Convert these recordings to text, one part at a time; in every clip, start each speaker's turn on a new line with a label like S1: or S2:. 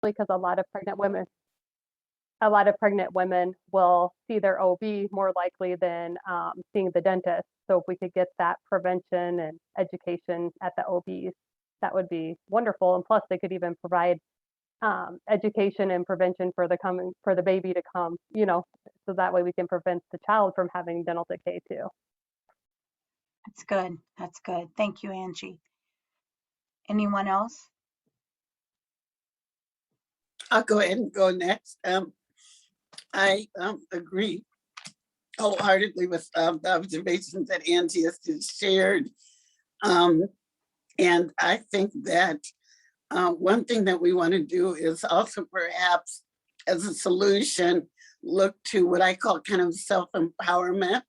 S1: because a lot of pregnant women will see their OB more likely than seeing the dentist. So if we could get that prevention and education at the OBs, that would be wonderful. And plus, they could even provide education and prevention for the baby to come. So that way we can prevent the child from having dental decay too.
S2: That's good. That's good. Thank you, Angie. Anyone else?
S3: I'll go ahead and go next. I agree wholeheartedly with the observations that Angie has just shared. And I think that one thing that we want to do is also perhaps as a solution, look to what I call kind of self-empowerment.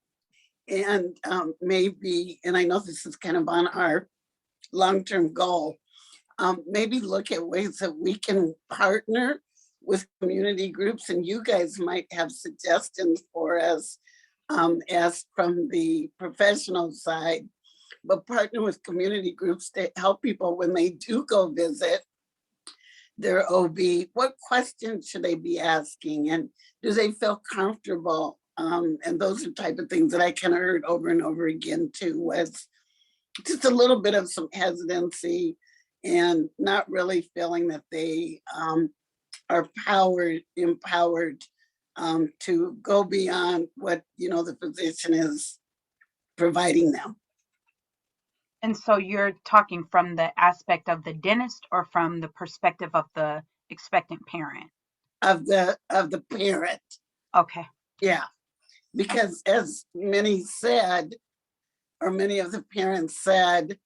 S3: And maybe, and I know this is kind of on our long-term goal, maybe look at ways that we can partner with community groups, and you guys might have suggestions for us as from the professional side, but partner with community groups to help people when they do go visit their OB. What questions should they be asking, and do they feel comfortable? And those are type of things that I kind of heard over and over again too, was just a little bit of some hesitancy and not really feeling that they are empowered to go beyond what the physician is providing them.
S2: And so you're talking from the aspect of the dentist or from the perspective of the expectant parent?
S3: Of the parent.
S2: Okay.
S3: Yeah, because as many said, or many of the parents said,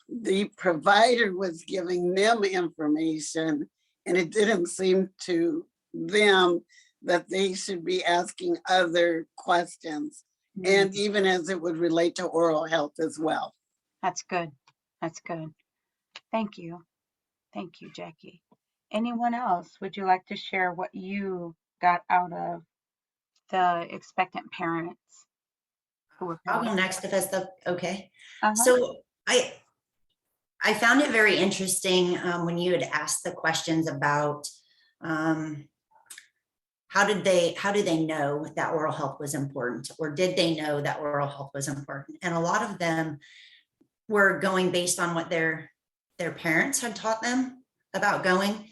S3: the provider was giving them information and it didn't seem to them that they should be asking other questions. Mm-hmm. And even as it would relate to oral health as well.
S2: That's good. That's good. Thank you. Thank you, Jackie. Anyone else? Would you like to share what you got out of the expectant parents who were?
S4: I'll go next if that's okay. So I found it very interesting when you had asked the questions about how do they know that oral health was important, or did they know that oral health was important? And a lot of them were going based on what their parents had taught them about going.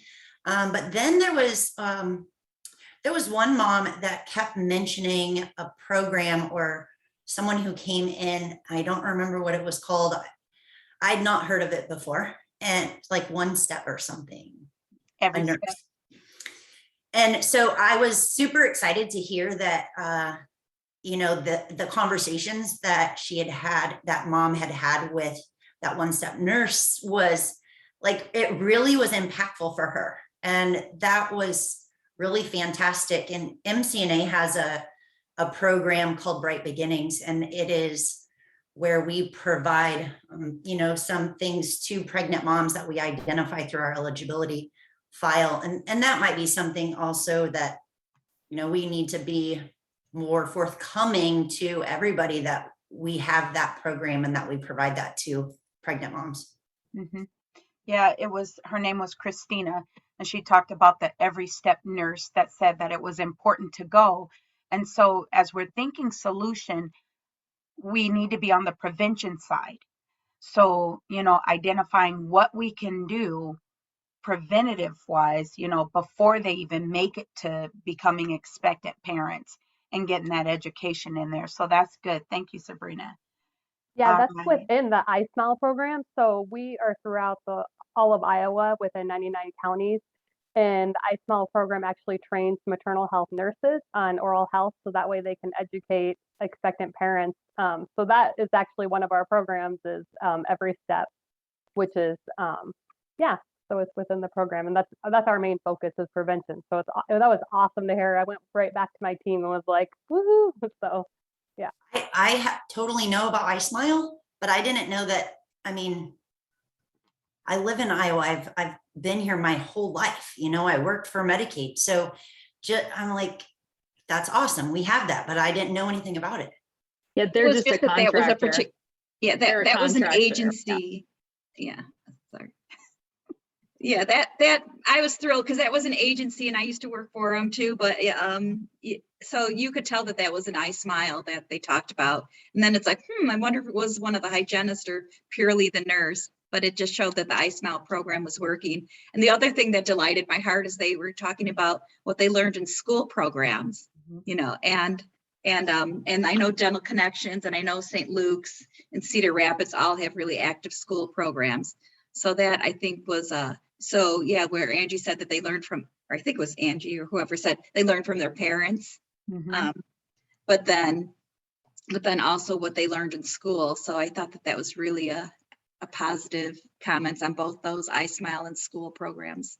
S4: But then there was one mom that kept mentioning a program or someone who came in. I don't remember what it was called. I'd not heard of it before, and like One Step or something.
S2: Every step.
S4: And so I was super excited to hear that, the conversations that that mom had with that One Step nurse was like, it really was impactful for her. And that was really fantastic. And MCNA has a program called Bright Beginnings, and it is where we provide, some things to pregnant moms that we identify through our eligibility file. And that might be something also that, we need to be more forthcoming to everybody, that we have that program and that we provide that to pregnant moms.
S2: Mm-hmm. Yeah, her name was Christina, and she talked about the Every Step nurse that said that it was important to go. And so as we're thinking solution, we need to be on the prevention side. So, identifying what we can do preventative wise, before they even make it to becoming expectant parents, and getting that education in there. So that's good. Thank you, Sabrina.
S1: Yeah, that's within the iSmile program. So we are throughout all of Iowa within 99 counties. And the iSmile program actually trains maternal health nurses on oral health, so that way they can educate expectant parents. So that is actually one of our programs, is Every Step, which is so it's within the program, and that's our main focus, is prevention. So that was awesome to hear. I went right back to my team and was like, woohoo! So yeah,
S4: I totally know about iSmile, but I didn't know that. I mean, I live in Iowa. I've been here my whole life. I worked for Medicaid. So I'm like, that's awesome. We have that, but I didn't know anything about it.
S5: Yeah, they're just a contractor.
S6: That was an agency. Yeah. Sorry. Yeah, that I was thrilled because that was an agency and I used to work for them too. But so you could tell that that was an iSmile that they talked about. And then it's like, I wonder if it was one of the hygienists or purely the nurse. But it just showed that the iSmile program was working. And the other thing that delighted my heart is they were talking about what they learned in school programs, you know, and I know Dental Connections and I know St. Luke's and Cedar Rapids all have really active school programs. So that I think was so yeah, where Angie said that they learned from, or I think it was Angie or whoever said they learned from their parents. But then also what they learned in school. So I thought that that was really a positive comments on both those iSmile and school programs.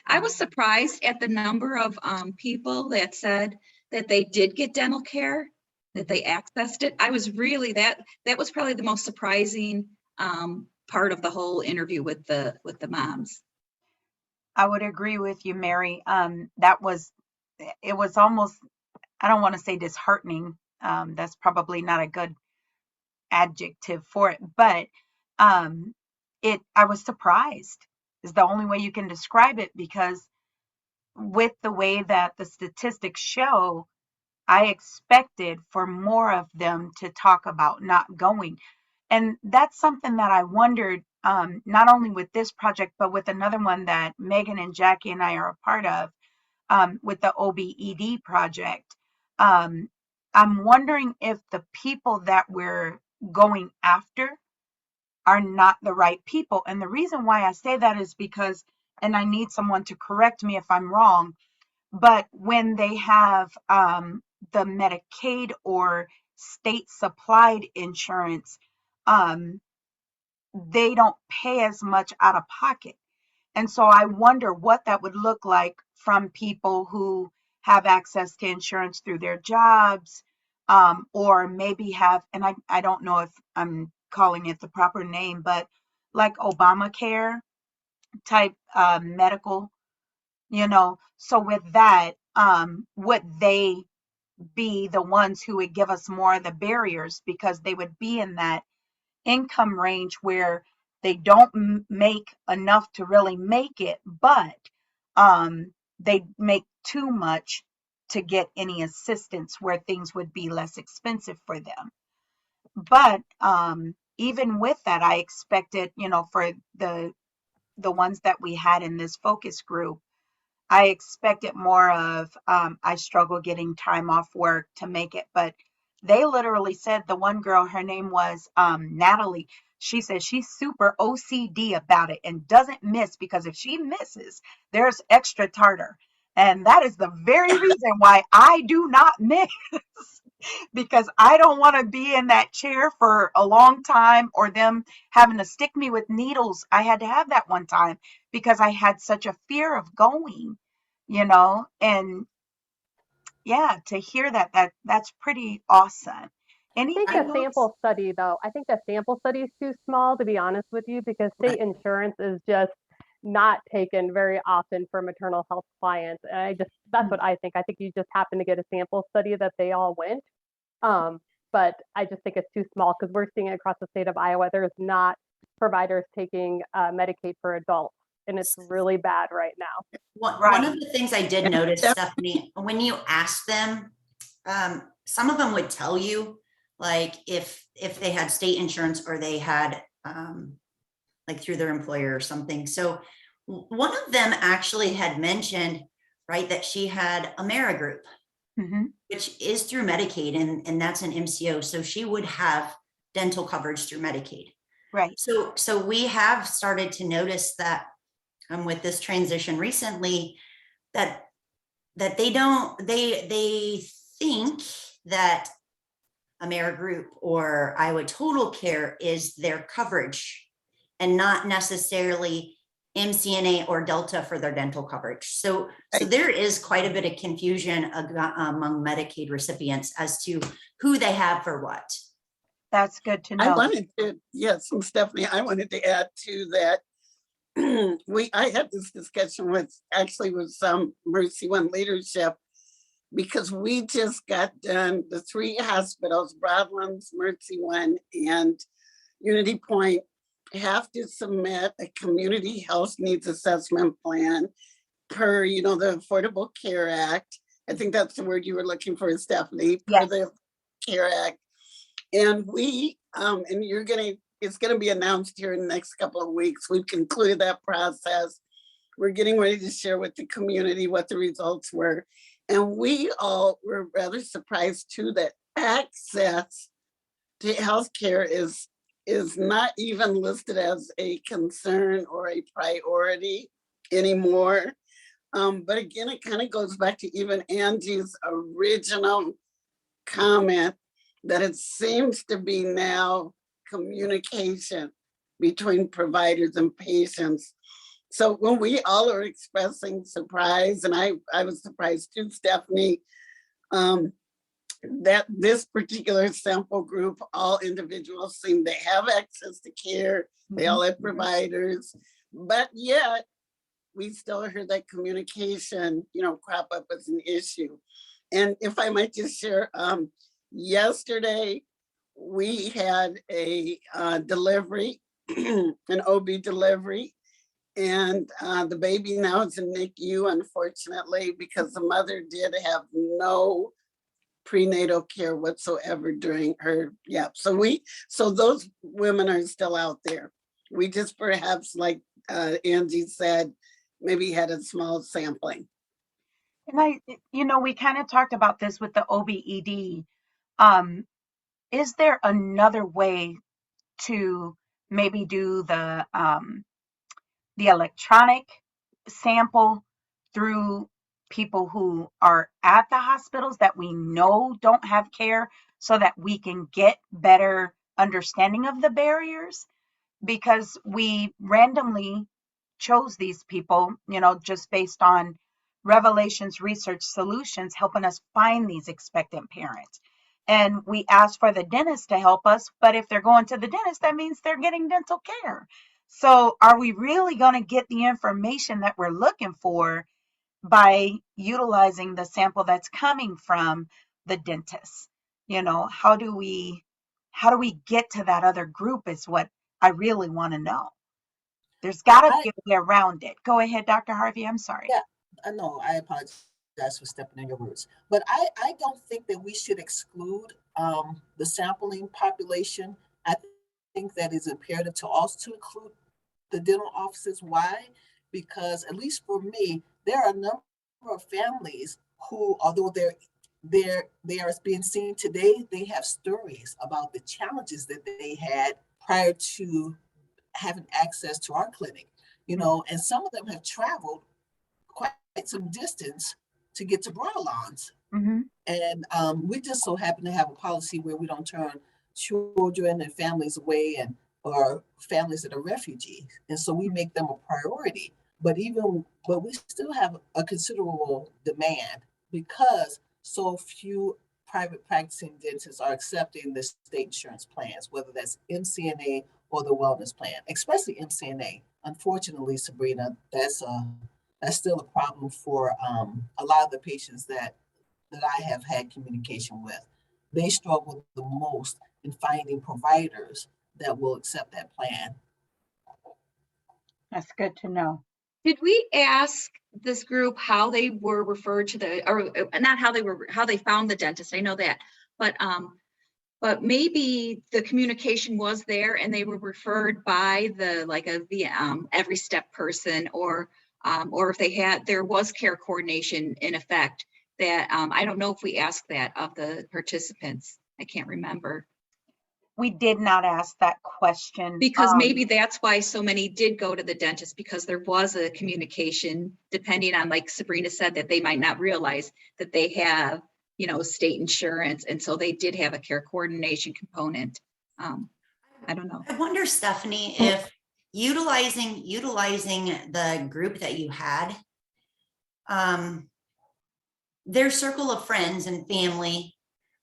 S6: I was surprised at the number of people that said that they did get dental care, that they accessed it. I was really, that was probably the most surprising part of the whole interview with the moms.
S2: I would agree with you, Mary. It was almost, I don't want to say disheartening. That's probably not a good adjective for it, but I was surprised is the only way you can describe it, because with the way that the statistics show, I expected for more of them to talk about not going. And that's something that I wondered, not only with this project, but with another one that Megan and Jackie and I are a part of, with the OBED project. I'm wondering if the people that we're going after are not the right people. And the reason why I say that is because, and I need someone to correct me if I'm wrong, but when they have the Medicaid or state supplied insurance, they don't pay as much out of pocket. And so I wonder what that would look like from people who have access to insurance through their jobs, or maybe have, and I don't know if I'm calling it the proper name, but like Obamacare type medical, so with that, would they be the ones who would give us more of the barriers, because they would be in that income range where they don't make enough to really make it, but they make too much to get any assistance where things would be less expensive for them. But even with that, I expected, for the ones that we had in this focus group, I expected more of, I struggle getting time off work to make it, but they literally said, the one girl, her name was Natalie. She said she's super OCD about it and doesn't miss, because if she misses, there's extra tartar. And that is the very reason why I do not miss, because I don't want to be in that chair for a long time, or them having to stick me with needles. I had to have that one time because I had such a fear of going, and yeah, to hear that's pretty awesome.
S1: I think the sample study, though, I think the sample study is too small, to be honest with you, because state insurance is just not taken very often for maternal health clients. And that's what I think. I think you just happen to get a sample study that they all went. But I just think it's too small, because we're seeing it across the state of Iowa. There's not providers taking Medicaid for adults, and it's really bad right now.
S4: One of the things I did notice, Stephanie, when you ask them, some of them would tell you, like if they had state insurance or they had like through their employer or something. So one of them actually had mentioned, right, that she had AmeriGroup, which is through Medicaid, and that's an MCO. So she would have dental coverage through Medicaid.
S2: Right.
S4: So we have started to notice that with this transition recently, that they think that AmeriGroup or Iowa Total Care is their coverage and not necessarily MCNA or Delta for their dental coverage. So there is quite a bit of confusion among Medicaid recipients as to who they have for what.
S2: That's good to know.
S3: Stephanie, I wanted to add to that. I had this discussion with some Mercy One leadership, because we just got done, the 3 hospitals, Broadlands, Mercy One, and Unity Point, have to submit a community health needs assessment plan per, the Affordable Care Act. I think that's the word you were looking for, Stephanie, per
S2: Yes.
S3: the Care Act. And we, and it's gonna be announced here in the next couple of weeks. We've concluded that process. We're getting ready to share with the community what the results were. And we all were rather surprised too that access to healthcare is not even listed as a concern or a priority anymore. But again, it kind of goes back to even Angie's original comment that it seems to be now communication between providers and patients. So when we all are expressing surprise, and I was surprised too, Stephanie, that this particular sample group, all individuals seem to have access to care. They all have providers, but yet we still heard that communication, crop up as an issue. And if I might just share, yesterday we had a delivery, an OB delivery, and the baby now is in NICU, unfortunately, because the mother did have no prenatal care whatsoever during her, so those women are still out there. We just perhaps, like Angie said, maybe had a small sampling.
S2: And we kind of talked about this with the OBED. Is there another way to maybe do the electronic sample through people who are at the hospitals that we know don't have care, so that we can get better understanding of the barriers? Because we randomly chose these people, just based on Revelations Research Solutions helping us find these expectant parents. And we asked for the dentist to help us, but if they're going to the dentist, that means they're getting dental care. So are we really going to get the information that we're looking for by utilizing the sample that's coming from the dentist? How do we get to that other group is what I really want to know. There's got to be a way around it. Go ahead, Dr. Harvey. I'm sorry.
S7: Yeah, I know. I apologize for stepping in your words. But I don't think that we should exclude the sampling population. I think that is imperative to also include the dental offices. Why? Because at least for me, there are a number of families who, although they are being seen today, they have stories about the challenges that they had prior to having access to our clinic, and some of them have traveled quite some distance to get to Broadlawns.
S2: Mm-hmm.
S7: And we just so happen to have a policy where we don't turn children and families away, or families that are refugees. And so we make them a priority. But we still have a considerable demand because so few private practicing dentists are accepting the state insurance plans, whether that's MCNA or the wellness plan, especially MCNA. Unfortunately, Sabrina, that's still a problem for a lot of the patients that I have had communication with. They struggle the most in finding providers that will accept that plan.
S2: That's good to know.
S6: Did we ask this group how they were referred to or not how they found the dentist? I know that, but maybe the communication was there and they were referred by the every step person, or if there was care coordination in effect. That I don't know if we asked that of the participants. I can't remember.
S2: We did not ask that question.
S6: Because maybe that's why so many did go to the dentist, because there was a communication, depending on, like Sabrina said, that they might not realize that they have, state insurance. And so they did have a care coordination component. I don't know.
S4: I wonder, Stephanie, if utilizing the group that you had, their circle of friends and family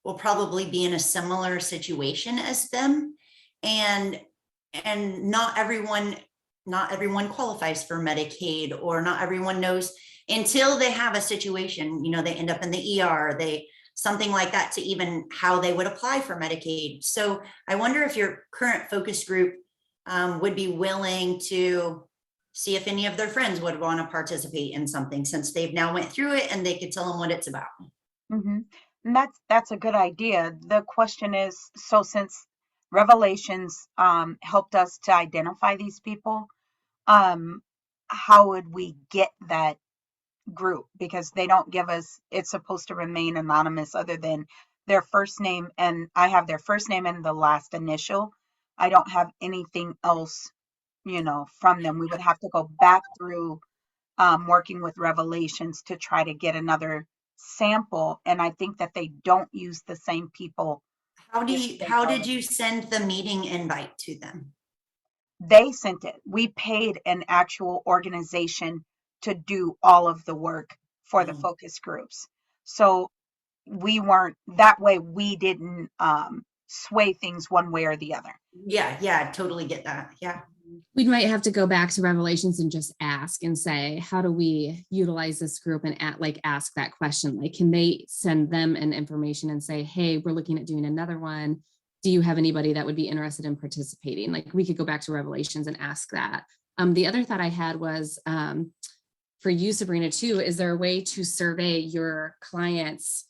S4: will probably be in a similar situation as them, and not everyone qualifies for Medicaid, or not everyone knows until they have a situation, they end up in the ER, something like that, to even how they would apply for Medicaid. So I wonder if your current focus group would be willing to see if any of their friends would want to participate in something, since they've now went through it and they could tell them what it's about.
S2: Mm-hmm. And that's a good idea. The question is, so since Revelations helped us to identify these people, how would we get that group? Because they don't give us, it's supposed to remain anonymous other than their first name, and I have their first name and the last initial. I don't have anything else, from them. We would have to go back through working with Revelations to try to get another sample, and I think that they don't use the same people.
S4: How did you send the meeting invite to them?
S2: They sent it. We paid an actual organization to do all of the work for the focus groups. So we weren't, that way we didn't sway things one way or the other.
S4: Yeah, I totally get that. Yeah.
S8: We might have to go back to Revelations and just ask and say, how do we utilize this group, and ask that question? Like, can they send them an information and say, hey, we're looking at doing another one. Do you have anybody that would be interested in participating? Like, we could go back to Revelations and ask that. The other thought I had was for you, Sabrina, too, is there a way to survey your clients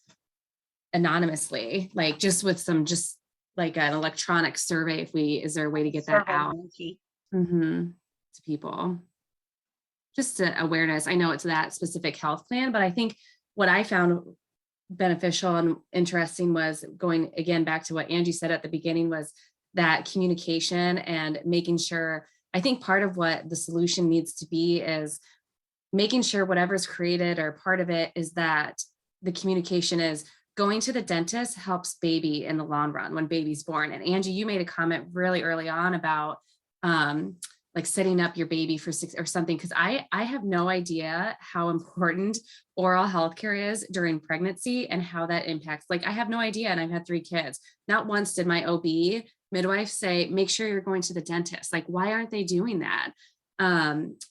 S8: anonymously, like just with just like an electronic survey? Is there a way to get that out to people? Just awareness. I know it's that specific health plan, but I think what I found beneficial and interesting was going again back to what Angie said at the beginning, was that communication and making sure. I think part of what the solution needs to be is making sure whatever's created, or part of it is that the communication is going to the dentist helps baby in the long run when baby's born. And Angie, you made a comment really early on about like setting up your baby for 6 or something, because I have no idea how important oral health care is during pregnancy and how that impacts. Like, I have no idea, and I've had 3 kids. Not once did my OB midwife say, make sure you're going to the dentist. Like, why aren't they doing that?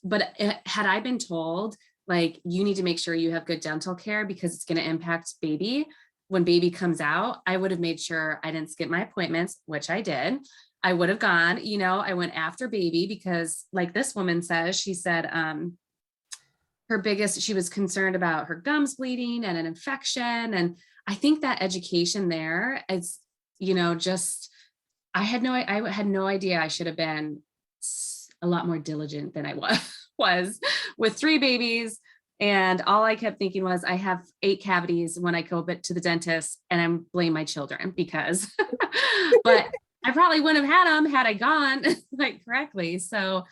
S8: But had I been told, like, you need to make sure you have good dental care because it's going to impact baby when baby comes out, I would have made sure I didn't skip my appointments, which I did. I would have gone, I went after baby because, like this woman says, she said she was concerned about her gums bleeding and an infection. And I think that education there is, I had no idea. I should have been a lot more diligent than I was with 3 babies. And all I kept thinking was, I have 8 cavities when I go to the dentist, and I blame my children because, but I probably wouldn't have had them had I gone correctly. So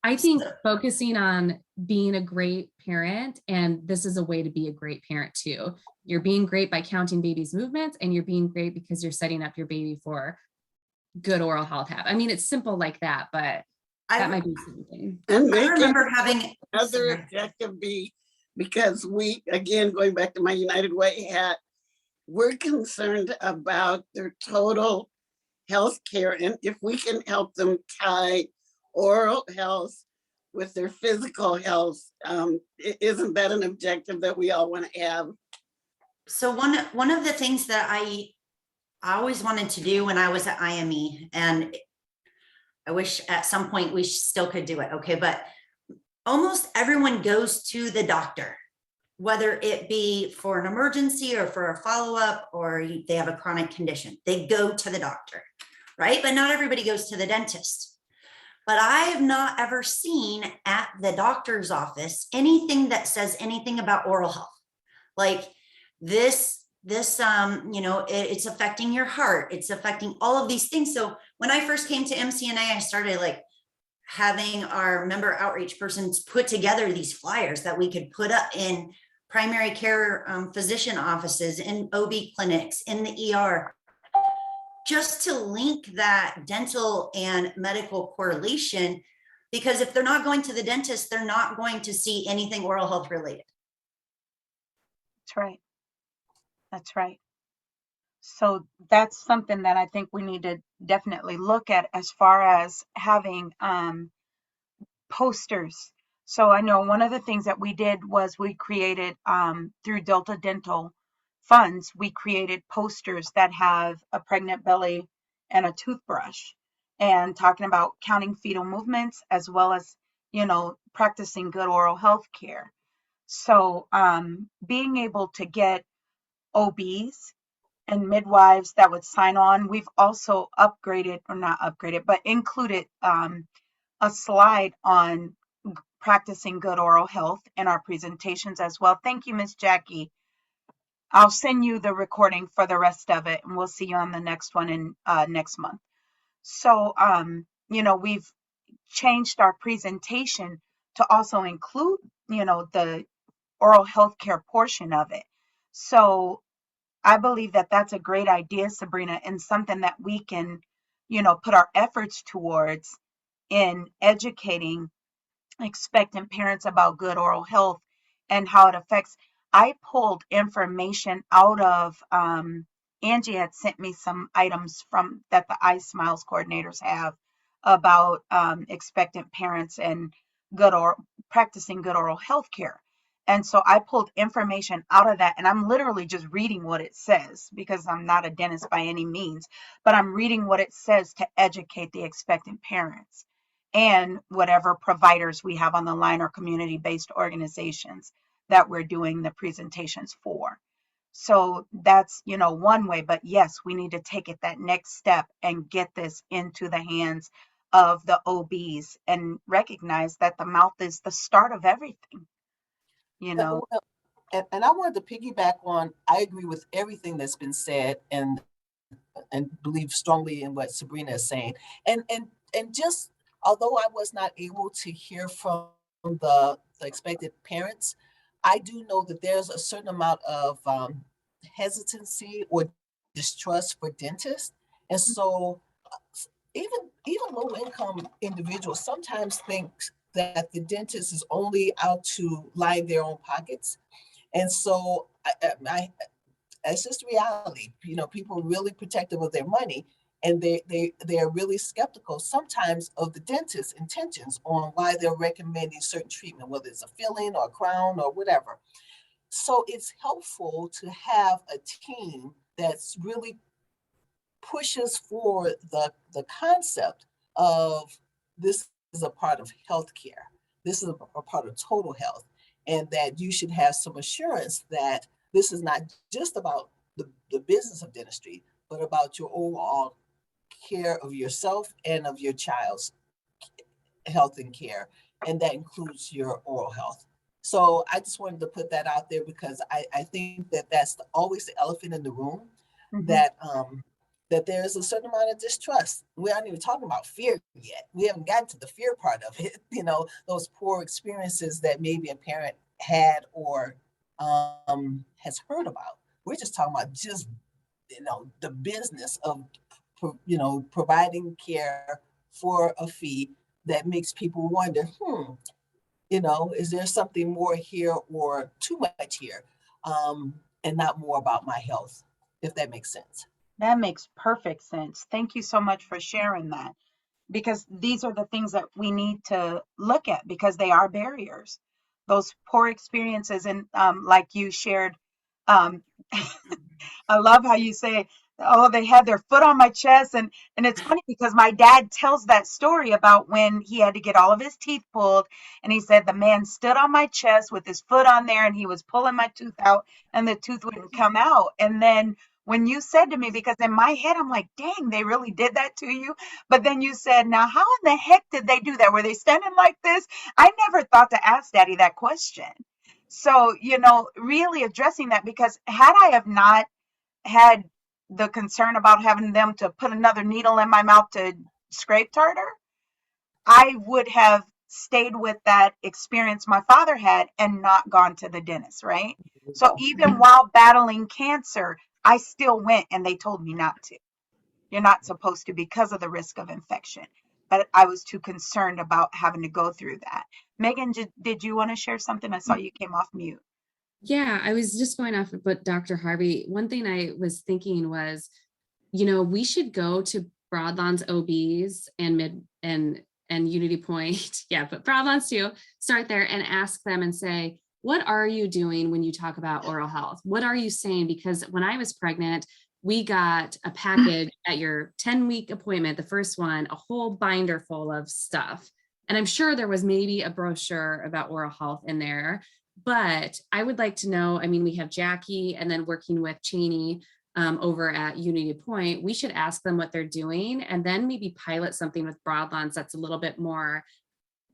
S8: I think focusing on being a great parent, and this is a way to be a great parent too. You're being great by counting baby's movements, and you're being great because you're setting up your baby for good oral health habits. I mean, it's simple like that, but that might be something.
S3: And
S4: I remember having
S3: another objective be, because we, again, going back to my United Way hat, we're concerned about their total health care. And if we can help them tie oral health with their physical health, isn't that an objective that we all want to have?
S4: So one of the things that I always wanted to do when I was at IME, and I wish at some point we still could do it, okay, but almost everyone goes to the doctor, whether it be for an emergency or for a follow-up, or they have a chronic condition. They go to the doctor, right? But not everybody goes to the dentist. But I have not ever seen at the doctor's office anything that says anything about oral health. Like this, it's affecting your heart. It's affecting all of these things. So when I first came to MCNA, I started having our member outreach persons put together these flyers that we could put up in primary care physician offices, in OB clinics, in the ER, just to link that dental and medical correlation. Because if they're not going to the dentist, they're not going to see anything oral health related.
S2: That's right. That's right. So that's something that I think we need to definitely look at, as far as having posters. So I know one of the things that we did was we created through Delta Dental funds, we created posters that have a pregnant belly and a toothbrush. and talking about counting fetal movements as well as, practicing good oral health care. So being able to get OBs and midwives that would sign on, we've also upgraded, or not upgraded, but included a slide on practicing good oral health in our presentations as well. Thank you, Miss Jackie. I'll send you the recording for the rest of it, and we'll see you on the next one in next month. So, we've changed our presentation to also include, the oral health care portion of it. So I believe that that's a great idea, Sabrina, and something that we can, put our efforts towards in educating expectant parents about good oral health and how it affects. I pulled information out of Angie had sent me some items from that the iSmiles coordinators have about expectant parents and good or practicing good oral health care. And so I pulled information out of that, and I'm literally just reading what it says because I'm not a dentist by any means, but I'm reading what it says to educate the expectant parents and whatever providers we have on the line or community-based organizations that we're doing the presentations for. So that's, one way, but yes, we need to take it that next step and get this into the hands of the OBs and recognize that the mouth is the start of everything,
S7: Well, and I wanted to piggyback on, I agree with everything that's been said and believe strongly in what Sabrina is saying. And just although I was not able to hear from the expected parents, I do know that there's a certain amount of hesitancy or distrust for dentists. And so even low income individuals sometimes think that the dentist is only out to line their own pockets. And so it's just reality. People are really protective of their money, and they are really skeptical sometimes of the dentist's intentions on why they're recommending certain treatment, whether it's a filling or a crown or whatever. So it's helpful to have a team that's really pushes for the concept of this is a part of healthcare. This is a part of total health, and that you should have some assurance that this is not just about the business of dentistry, but about your overall care of yourself and of your child's health and care. And that includes your oral health. So I just wanted to put that out there because I think that that's always the elephant in the room, that that there's a certain amount of distrust. We aren't even talking about fear yet. We haven't gotten to the fear part of it, those poor experiences that maybe a parent had or has heard about. We're just talking about just, the business of, providing care for a fee that makes people wonder, is there something more here or too much here, and not more about my health, if that makes sense.
S2: That makes perfect sense. Thank you so much for sharing that, because these are the things that we need to look at because they are barriers. Those poor experiences, and like you shared, um, I love how you say, "Oh, they had their foot on my chest," and it's funny because my dad tells that story about when he had to get all of his teeth pulled, and he said the man stood on my chest with his foot on there, and he was pulling my tooth out, and the tooth wouldn't come out. And then when you said to me, because in my head I'm like, "Dang, they really did that to you," but then you said, "Now, how in the heck did they do that? Were they standing like this?" I never thought to ask Daddy that question. So, really addressing that, because had I have not had the concern about having them to put another needle in my mouth to scrape tartar, I would have stayed with that experience my father had and not gone to the dentist, right? So even while battling cancer, I still went and they told me not to. You're not supposed to because of the risk of infection. But I was too concerned about having to go through that. Megan, did you want to share something? I saw you came off mute.
S8: Yeah, I was just going off of what Dr. Harvey, one thing I was thinking was, we should go to Broadlawn's OBs and Unity Point. Yeah, but Broadlawn's too, start there and ask them and say, what are you doing when you talk about oral health? What are you saying? Because when I was pregnant, we got a package at your 10-week appointment, the first one, a whole binder full of stuff. And I'm sure there was maybe a brochure about oral health in there, but I would like to know, I mean, we have Jackie and then working with Cheney over at Unity Point, we should ask them what they're doing and then maybe pilot something with Broadlands that's a little bit more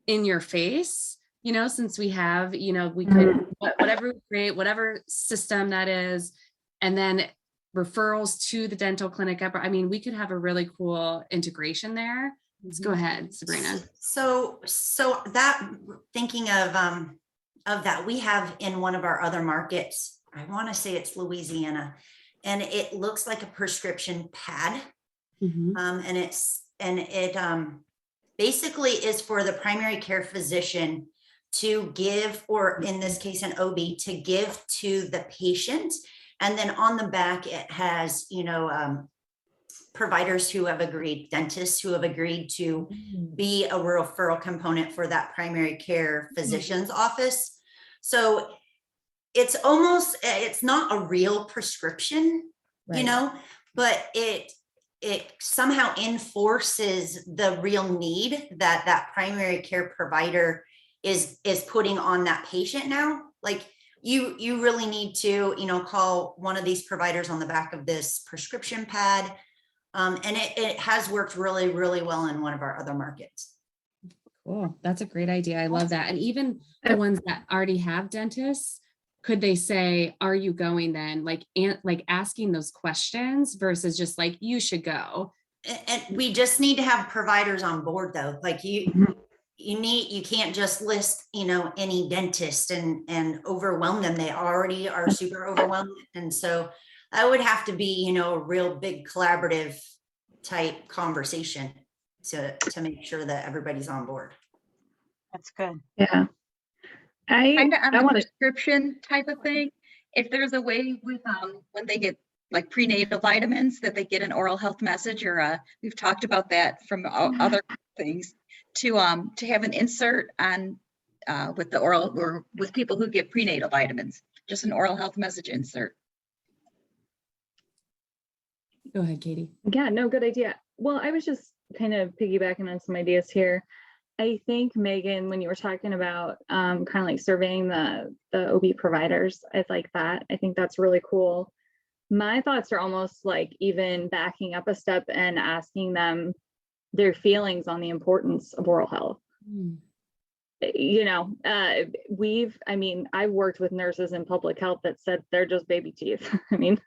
S8: in your face, you know, since we have, you know, we could, whatever we create, whatever system that is, and then referrals to the dental clinic. I mean, we could have a really cool integration there. Let's go ahead, Sabrina.
S4: So that, thinking of that, we have in one of our other markets, I want to say it's Louisiana, and it looks like a prescription pad. And it basically is for the primary care physician to give, or in this case, an OB to give to the patient. And then on the back, it has, you know, providers who have agreed, dentists who have agreed to be a referral component for that primary care physician's office. So it's almost, it's not a real prescription, you know, but it somehow enforces the real need that primary care provider is putting on that patient now. Like you really need to, you know, call one of these providers on the back of this prescription pad. And it has worked really, really well in one of our other markets.
S8: Cool. That's a great idea. I love that. And even the ones that already have dentists, could they say, are you going then? Like asking those questions versus just like, you should go.
S4: And we just need to have providers on board though. Like you can't just list, you know, any dentist and overwhelm them. They already are super overwhelmed. And so that would have to be, you know, a real big collaborative type conversation to make sure that everybody's on board.
S2: That's good.
S5: Yeah.
S6: Kind of on the prescription type of thing. If there's a way with when they get like prenatal vitamins that they get an oral health message, or we've talked about that from other things, to have an insert on with the oral, or with people who get prenatal vitamins, just an oral health message insert.
S8: Go ahead, Katie.
S5: Yeah, no, good idea. Well, I was just kind of piggybacking on some ideas here. I think, Megan, when you were talking about kind of like surveying the OB providers, I like that. I think that's really cool. My thoughts are almost like even backing up a step and asking them their feelings on the importance of oral health. You know, I've worked with nurses in public health that said they're just baby teeth. I mean,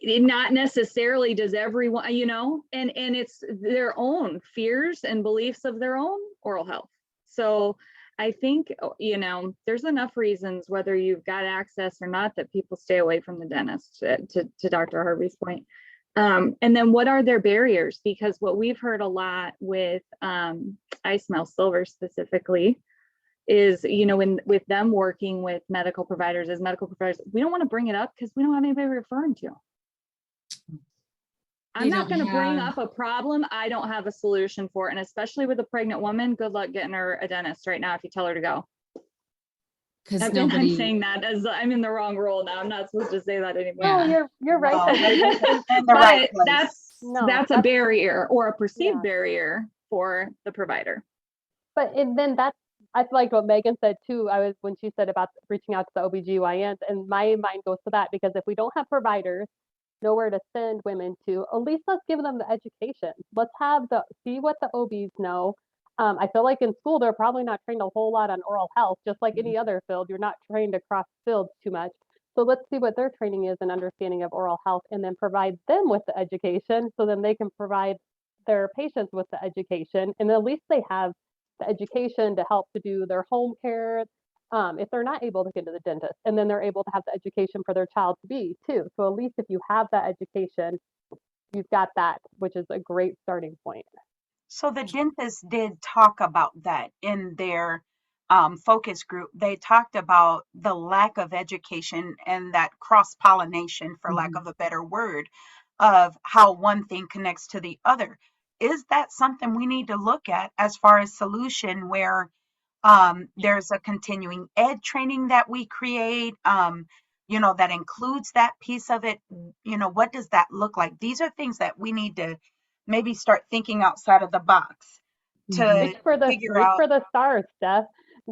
S5: not necessarily does everyone, you know, and it's their own fears and beliefs of their own oral health. So I think, you know, there's enough reasons, whether you've got access or not, that people stay away from the dentist, to Dr. Harvey's point. And then what are their barriers? Because what we've heard a lot with I Smell Silver specifically is, you know, with them working with medical providers, as medical providers, we don't want to bring it up because we don't have anybody to refer them to. I'm not going to bring up a problem I don't have a solution for. And especially with a pregnant woman, good luck getting her a dentist right now if you tell her to go.
S8: Because
S5: I'm saying that as I'm in the wrong role now. I'm not supposed to say that anymore.
S1: No, you're right.
S5: But that's a barrier, or a perceived barrier for the provider.
S1: But then I feel like what Megan said too, when she said about reaching out to the OBGYNs, and my mind goes to that, because if we don't have providers, nowhere to send women to, at least let's give them the education. Let's see what the OBs know. I feel like in school, they're probably not trained a whole lot on oral health, just like any other field. You're not trained across fields too much. So let's see what their training is and understanding of oral health, and then provide them with the education, so then they can provide their patients with the education. And at least they have the education to help to do their home care if they're not able to get to the dentist, and then they're able to have the education for their child to be too. So at least if you have that education, you've got that, which is a great starting point.
S2: So the dentists did talk about that in their focus group. They talked about the lack of education and that cross-pollination, for lack of a better word, of how one thing connects to the other. Is that something we need to look at as far as solution, where there's a continuing ed training that we create, you know, that includes that piece of it? You know, what does that look like? These are things that we need to maybe start thinking outside of the box to
S1: Reach for
S2: figure out.
S1: the stars, Steph.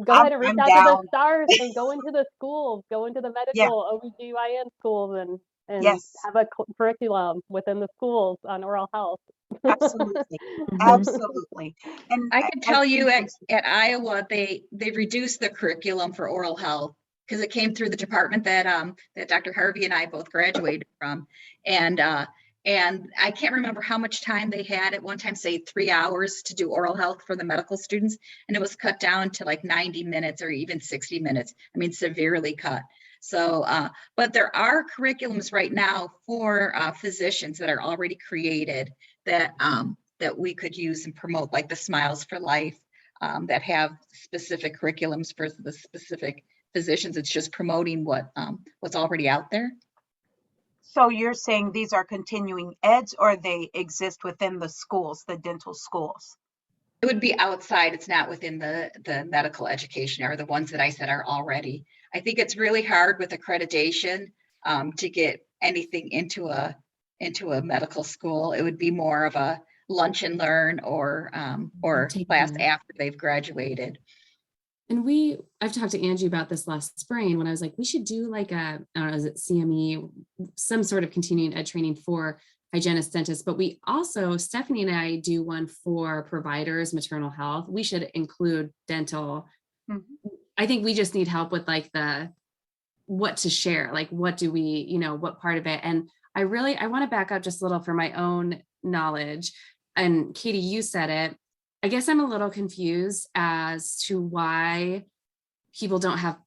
S1: Go ahead and reach
S2: I'm
S1: out to the
S2: down.
S1: stars and go into the schools, go into the
S2: Yeah,
S1: medical OBGYN schools and
S2: yes,
S1: have a curriculum within the schools on oral health.
S2: absolutely.
S5: Mhm.
S2: Absolutely. And
S6: I can
S2: I
S6: tell you
S2: think
S6: at Iowa, they reduced the curriculum for oral health because it came through the department that Dr. Harvey and I both graduated from. And I can't remember how much time they had at one time, say 3 hours to do oral health for the medical students. And it was cut down to like 90 minutes or even 60 minutes. I mean, severely cut. So, but there are curriculums right now for physicians that are already created that that we could use and promote, like the Smiles for Life, that have specific curriculums for the specific physicians. It's just promoting what's already out there.
S2: so. You're saying these are continuing eds, or they exist within the schools, the dental schools?
S6: It would be outside. It's not within the medical education or the ones that I said are already. I think it's really hard with accreditation to get anything into a medical school. It would be more of a lunch and learn or
S8: Take
S6: class
S8: that.
S6: after they've graduated.
S8: And I've talked to Angie about this last spring when I was like, we should do like I don't know, is it CME, some sort of continuing ed training for hygienists, dentists, but we also, Stephanie and I do one for providers, maternal health. We should include dental.
S2: Mhm.
S8: I think we just need help with like what to share, like what do we, you know, what part of it. And I want to back up just a little for my own knowledge. And Katie, you said it. I guess I'm a little confused as to why people don't have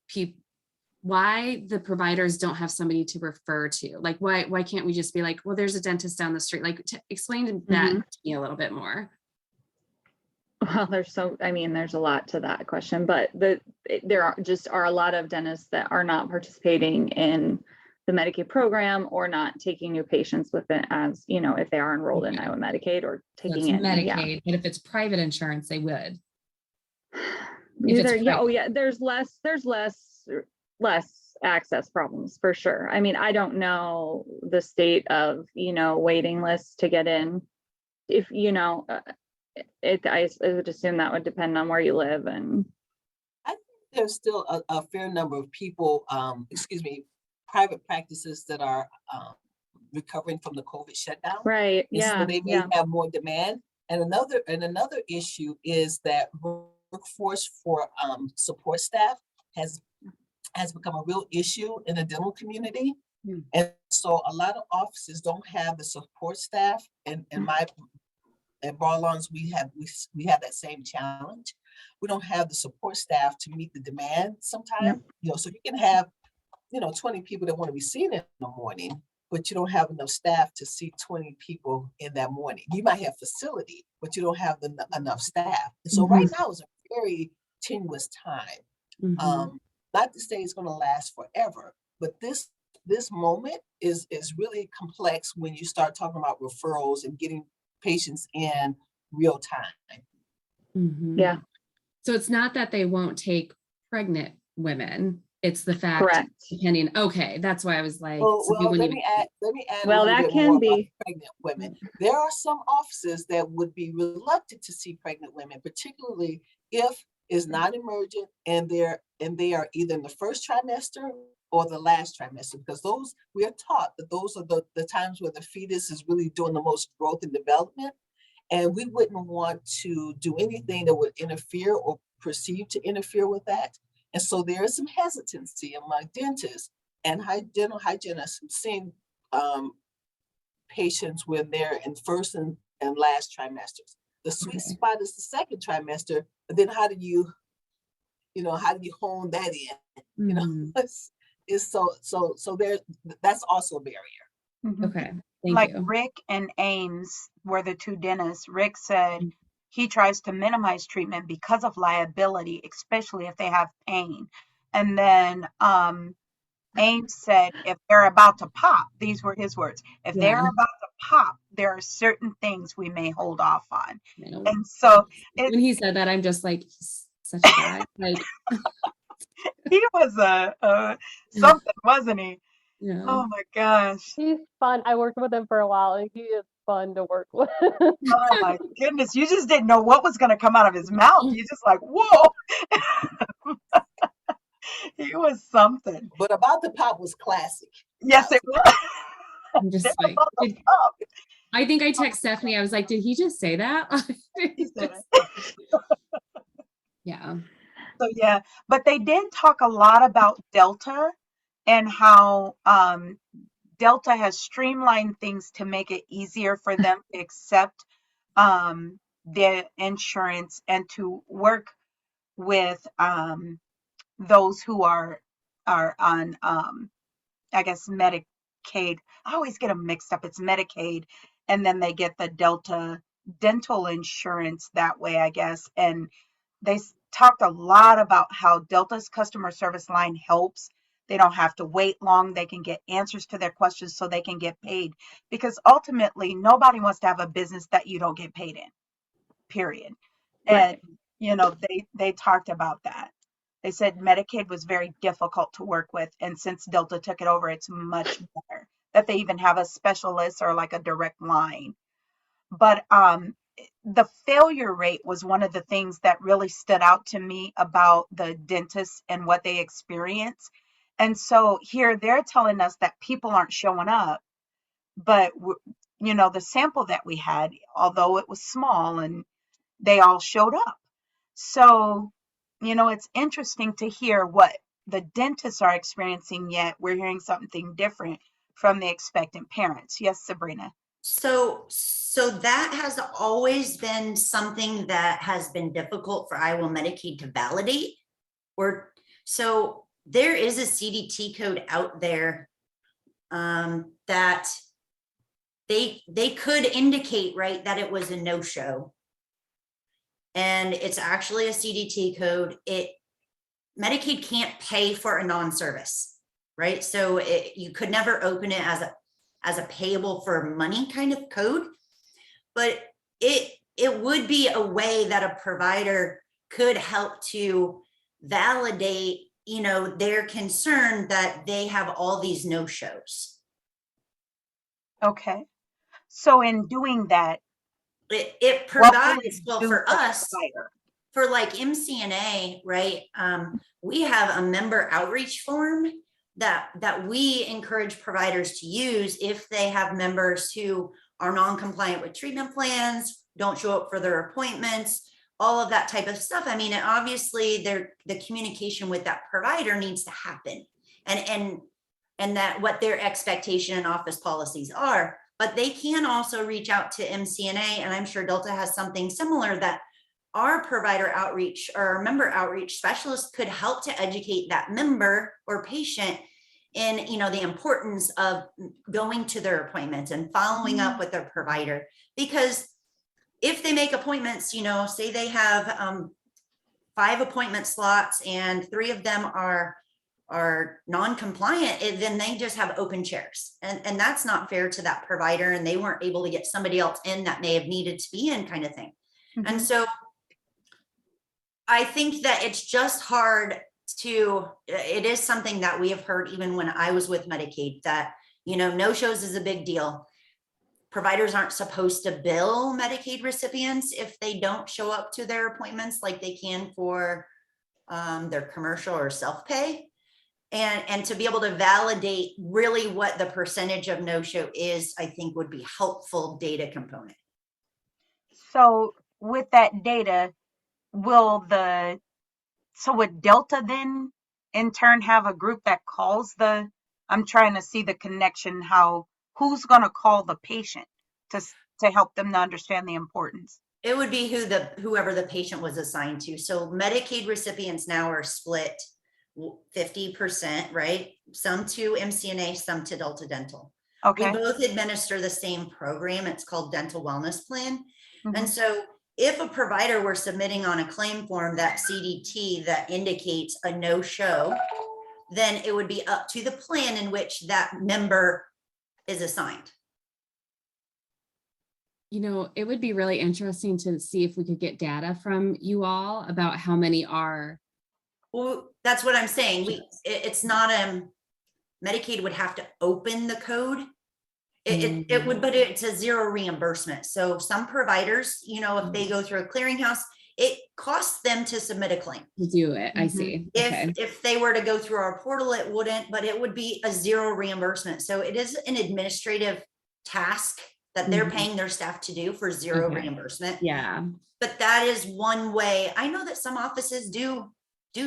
S8: why the providers don't have somebody to refer to. Like, why can't we just be like, well, there's a dentist down the street? Like, explain that to me a little bit more.
S5: Well, there's a lot to that question, but there are a lot of dentists that are not participating in the Medicaid program or not taking new patients with it, as you know, if they are enrolled in Iowa Medicaid or
S8: So
S5: taking
S8: it's
S5: it.
S8: Medicaid, but if it's private insurance, they would.
S5: There's less access problems for sure. I mean, I don't know the state of, waiting lists to get in. If, I would assume that would depend on where you live. And
S7: I think there's still a fair number of people, private practices that are recovering from the COVID shutdown.
S5: right.
S7: And
S5: Yeah.
S7: so they may have more demand. And another issue is that workforce for support staff has become a real issue in the dental community. And so a lot of offices don't have the support staff. And at Barlongs, we have that same challenge. We don't have the support staff to meet the demand sometimes. So you can have 20 people that want to be seen in the morning, but you don't have enough staff to see 20 people in that morning. You might have facility, but you don't have enough staff. And so right now is a very tenuous time. Not to say it's going to last forever, but this moment is really complex when you start talking about referrals and getting patients in real time.
S5: Yeah.
S8: So it's not that they won't take pregnant women. It's the fact,
S5: correct.
S8: Depending. Okay, that's why I was like,
S7: let me add.
S5: Well, that can be
S7: pregnant women. There are some offices that would be reluctant to see pregnant women, particularly if it's not emergent and they are either in the first trimester or the last trimester, because we are taught that those are the times where the fetus is really doing the most growth and development. And we wouldn't want to do anything that would interfere or perceive to interfere with that. And so there is some hesitancy among dentists and dental hygienists seeing patients when they're in first and last trimesters. The sweet spot is the second trimester, but then how do you hone that in? So that's also a barrier.
S8: Okay.
S2: Like Rick and Ames were the two dentists. Rick said he tries to minimize treatment because of liability, especially if they have pain. And then Ames said, if they're about to pop, these were his words, if they're about to pop, there are certain things we may hold off on. And so
S8: when he said that, I'm just like, he's such a guy. Like,
S2: He was something, wasn't he?
S8: Yeah.
S2: Oh my gosh.
S1: He's fun. I worked with him for a while and he is fun to work with.
S2: Oh my goodness. You just didn't know what was going to come out of his mouth. You just like, whoa. He was something.
S7: But About the Pop was classic.
S2: Yes, it was.
S8: I'm just like,
S2: About the pop.
S8: I think I text Stephanie. I was like, did he just say that?
S2: He said it.
S8: Yeah.
S2: So yeah, but they did talk a lot about Delta and how Delta has streamlined things to make it easier for them to accept the insurance and to work with those who are on I guess Medicaid. I always get them mixed up. It's Medicaid, and then they get the Delta dental insurance that way, I guess. And they talked a lot about how Delta's customer service line helps. They don't have to wait long. They can get answers to their questions so they can get paid. Because ultimately, nobody wants to have a business that you don't get paid in, period. And,
S1: Right.
S2: they talked about that. They said Medicaid was very difficult to work with. And since Delta took it over, it's much better that they even have a specialist or like a direct line. But the failure rate was one of the things that really stood out to me about the dentists and what they experience. And so here they're telling us that people aren't showing up, but the sample that we had, although it was small, and they all showed up. So, it's interesting to hear what the dentists are experiencing, yet we're hearing something different from the expectant parents. Yes, Sabrina.
S4: So that has always been something that has been difficult for Iowa Medicaid to validate. So there is a CDT code out there that they could indicate, right, that it was a no-show. And it's actually a CDT code. Medicaid can't pay for a non-service, right? So you could never open it as a payable for money kind of code, but it would be a way that a provider could help to validate, their concern that they have all these no-shows.
S2: Okay. So in doing that,
S4: It
S2: what will
S4: provides,
S2: it
S4: well,
S2: do
S4: for
S2: the
S4: us,
S2: provider?
S4: for like MCNA, right? We have a member outreach form that we encourage providers to use if they have members who are non-compliant with treatment plans, don't show up for their appointments, all of that type of stuff. I mean, obviously the communication with that provider needs to happen, and that what their expectation and office policies are, but they can also reach out to MCNA, and I'm sure Delta has something similar that our provider outreach or member outreach specialist could help to educate that member or patient in, the importance of going to their appointments and following up with their provider. Because if they make appointments, say they have 5 appointment slots and 3 of them are non-compliant, then they just have open chairs, and that's not fair to that provider, and they weren't able to get somebody else in that may have needed to be in, kind of thing.
S2: Mm-hmm.
S4: And so I think that it's just hard it is something that we have heard even when I was with Medicaid, that, no shows is a big deal. Providers aren't supposed to bill Medicaid recipients if they don't show up to their appointments like they can for their commercial or self-pay. And to be able to validate really what the percentage of no-show is, I think would be helpful data component.
S2: So with that data, would Delta then in turn have a group that calls I'm trying to see the connection, who's going to call the patient to help them to understand the importance?
S4: It would be whoever the patient was assigned to. So Medicaid recipients now are split 50%, right? Some to MCNA, some to Delta Dental.
S2: Okay.
S4: We both administer the same program. It's called Dental Wellness Plan.
S2: Mm-hmm.
S4: And so if a provider were submitting on a claim form that CDT that indicates a no-show, then it would be up to the plan in which that member is assigned.
S8: It would be really interesting to see if we could get data from you all about how many are
S4: Well, that's what I'm saying. It's not, Medicaid would have to open the code. It would, but it's a zero reimbursement. So some providers, you know, if they go through a clearinghouse, it costs them to submit a claim.
S8: To do it, I see. Okay.
S4: If they were to go through our portal, it wouldn't, but it would be a zero reimbursement. So it is an administrative task that they're paying their staff to do for zero reimbursement.
S8: Yeah.
S4: But that is one way. I know that some offices do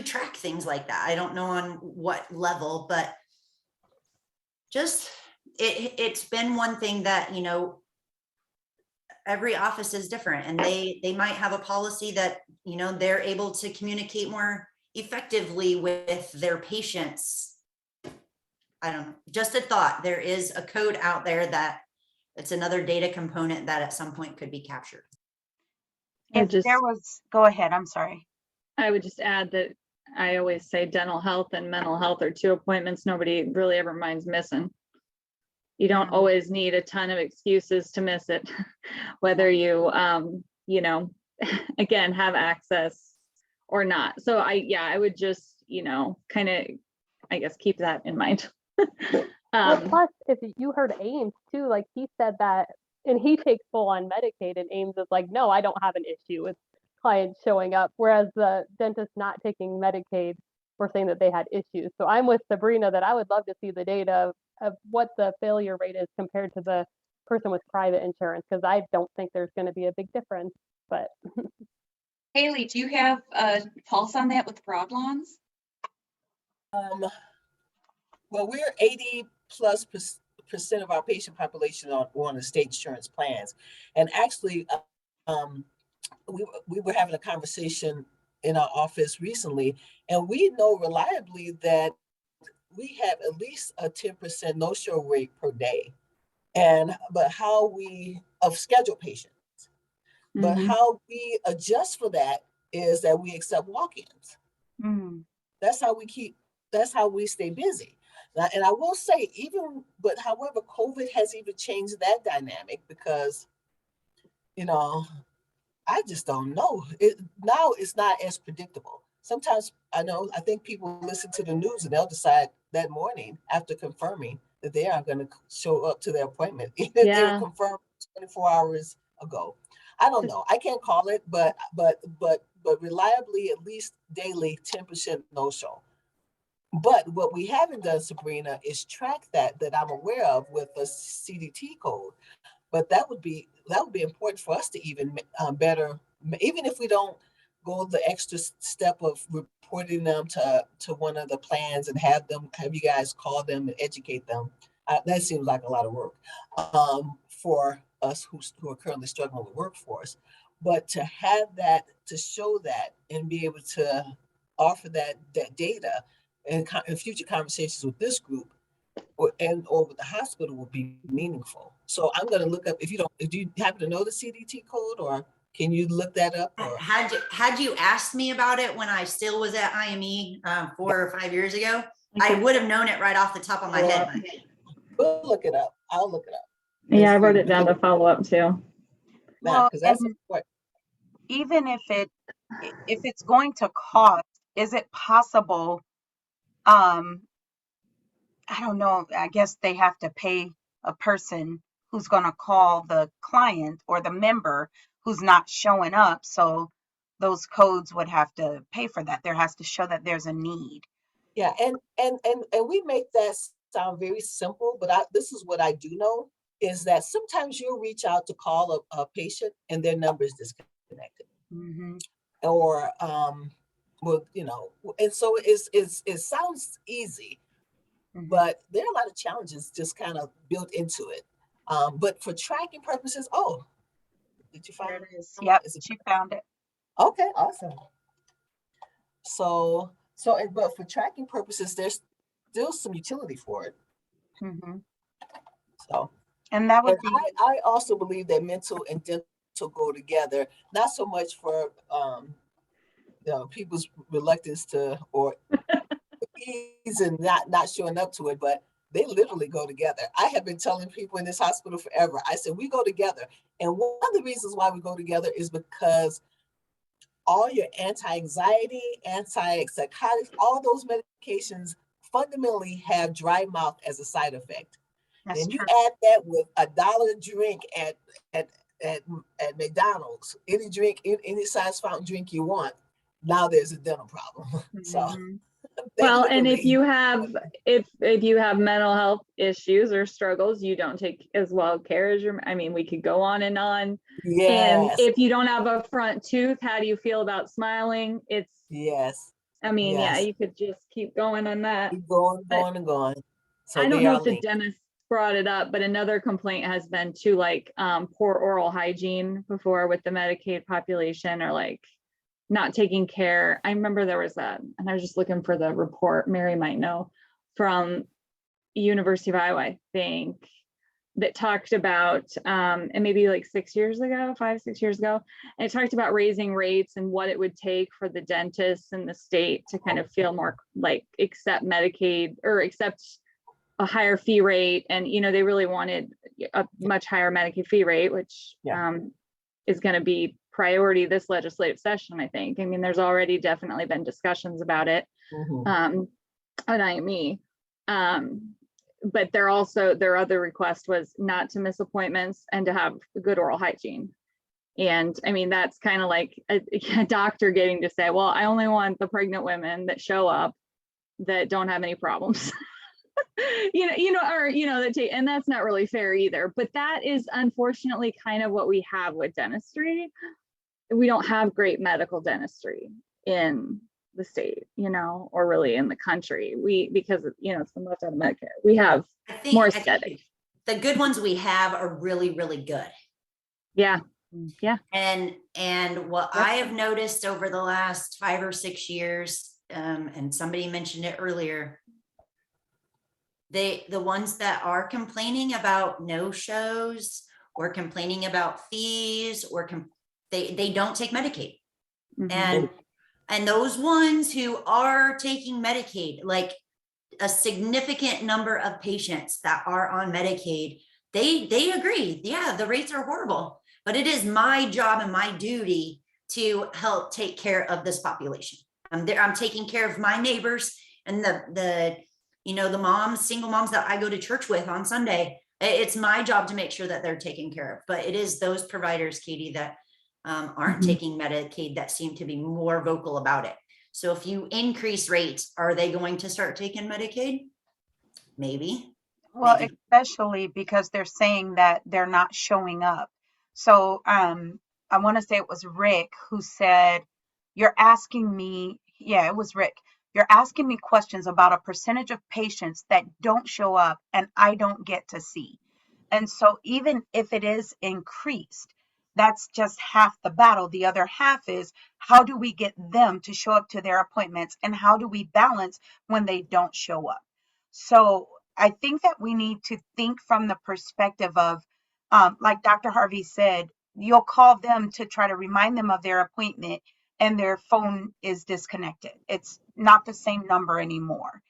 S4: track things like that. I don't know on what level, but just it's been one thing that, you know, every office is different, and they might have a policy that, you know, they're able to communicate more effectively with their patients. I don't know, just a thought. There is a code out there that it's another data component that at some point could be captured.
S2: Go ahead, I'm sorry.
S5: I would just add that I always say dental health and mental health are 2 appointments nobody really ever minds missing. You don't always need a ton of excuses to miss it, whether you, you know, again, have access or not. So I would just, you know, kind of, I guess, keep that in mind.
S1: Well, plus, if you heard Ames too, like he said that, and he takes full on Medicaid, and Ames is like, no, I don't have an issue with clients showing up, whereas the dentist not taking Medicaid were saying that they had issues. So I'm with Sabrina that I would love to see the data of what the failure rate is compared to the person with private insurance, because I don't think there's going to be a big difference. But
S6: Haley, do you have a pulse on that with Broadlawns?
S7: Well, we're 80+% of our patient population on the state insurance plans. And actually, we were having a conversation in our office recently, and we know reliably that we have at least a 10% no-show rate per day. But how we, of scheduled patients, but how we adjust for that is that we accept walk-ins. That's how we stay busy. And I will say, however, COVID has even changed that dynamic, because, you know, I just don't know. Now it's not as predictable. Sometimes I think people listen to the news and they'll decide that morning after confirming that they aren't going to show up to their appointment, even if they were confirmed 24 hours ago. I don't know. I can't call it, but reliably, at least daily, 10% no show. But what we haven't done, Sabrina, is track that I'm aware of with the CDT code. But that would be important for us to even better, even if we don't go the extra step of reporting them to one of the plans and have you guys call them and educate them. That seems like a lot of work for us who are currently struggling with workforce. But to have that, to show that, and be able to offer that data in future conversations with this group or with the hospital will be meaningful. So I'm going to look up, if you happen to know the CDT code, or can you look that up? Or?
S4: Had you asked me about it when I still was at IME 4 or 5 years ago, I would have known it right off the top of my head.
S7: We'll look it up. I'll look it up.
S5: Yeah, I wrote it down to follow up too.
S2: Well,
S7: that's important.
S2: Even if it's going to cost, is it possible? I don't know. I guess they have to pay a person who's going to call the client or the member who's not showing up. So those codes would have to pay for that. There has to show that there's a need.
S7: Yeah, and we make that sound very simple, but this is what I do know is that sometimes you'll reach out to call a patient and their number is disconnected, or well, you know, and so it sounds easy, but there are a lot of challenges just kind of built into it. But for tracking purposes, did you find
S2: it? Yep, she found it.
S7: Okay, awesome. But for tracking purposes, there's still some utility for it. So,
S2: and that would be.
S7: I also believe that mental and dental go together, not so much for people's reluctance to or ease and not showing up to it, but they literally go together. I have been telling people in this hospital forever. I said we go together, and one of the reasons why we go together is because all your anti-anxiety, antipsychotics, all those medications fundamentally have dry mouth as a side effect.
S2: That's
S7: And you
S2: true.
S7: add that with $1 drink at McDonald's, any drink, any size fountain drink you want, now there's a dental problem. So
S2: Mhm.
S5: Well, and if
S7: literally,
S5: you have if you have mental health issues or struggles, you don't take as well care as your, I mean, we could go on and on. And
S7: yes,
S5: if you don't have a front tooth, how do you feel about smiling? It's,
S7: yes,
S5: I mean, yeah,
S7: yes.
S5: you could just keep going on that.
S7: Keep going,
S5: But
S7: going, and going. So
S5: I don't
S7: they
S5: know
S7: are
S5: if the
S7: linked.
S5: dentist brought it up, but another complaint has been to like poor oral hygiene before with the Medicaid population, or like not taking care. I remember there was a, and I was just looking for the report, Mary might know, from University of Iowa, I think, that talked about, and maybe like 6 years ago, 5, 6 years ago, and it talked about raising rates and what it would take for the dentists in the state to kind of feel more like accept Medicaid or accept a higher fee rate. And, you know, they really wanted a much higher Medicaid fee rate, which is going to be priority this legislative session, I think. I mean, there's already definitely been discussions about it on IME. But their other request was not to miss appointments and to have good oral hygiene. And I mean, that's kind of like a doctor getting to say, well, I only want the pregnant women that show up that don't have any problems. That take, and that's not really fair either. But that is unfortunately kind of what we have with dentistry. We don't have great medical dentistry in the state, or really in the country. Because it's the most out of Medicare. We have more aesthetic.
S4: The good ones we have are really, really good.
S5: Yeah.
S4: And what I have noticed over the last 5 or 6 years, and somebody mentioned it earlier, the ones that are complaining about no shows or complaining about fees or they don't take Medicaid. And those ones who are taking Medicaid, like a significant number of patients that are on Medicaid, they agree, yeah, the rates are horrible, but it is my job and my duty to help take care of this population. I'm taking care of my neighbors and the moms, single moms that I go to church with on Sunday. It's my job to make sure that they're taken care of. But it is those providers, Katie, that aren't taking Medicaid that seem to be more vocal about it. So if you increase rates, are they going to start taking Medicaid? Maybe.
S2: Well, especially because they're saying that they're not showing up. So I want to say it was Rick who said, you're asking me, it was Rick. You're asking me questions about a percentage of patients that don't show up and I don't get to see. And so even if it is increased, that's just half the battle. The other half is, how do we get them to show up to their appointments, and how do we balance when they don't show up? So I think that we need to think from the perspective of, like Dr. Harvey said, you'll call them to try to remind them of their appointment and their phone is disconnected. It's not the same number anymore.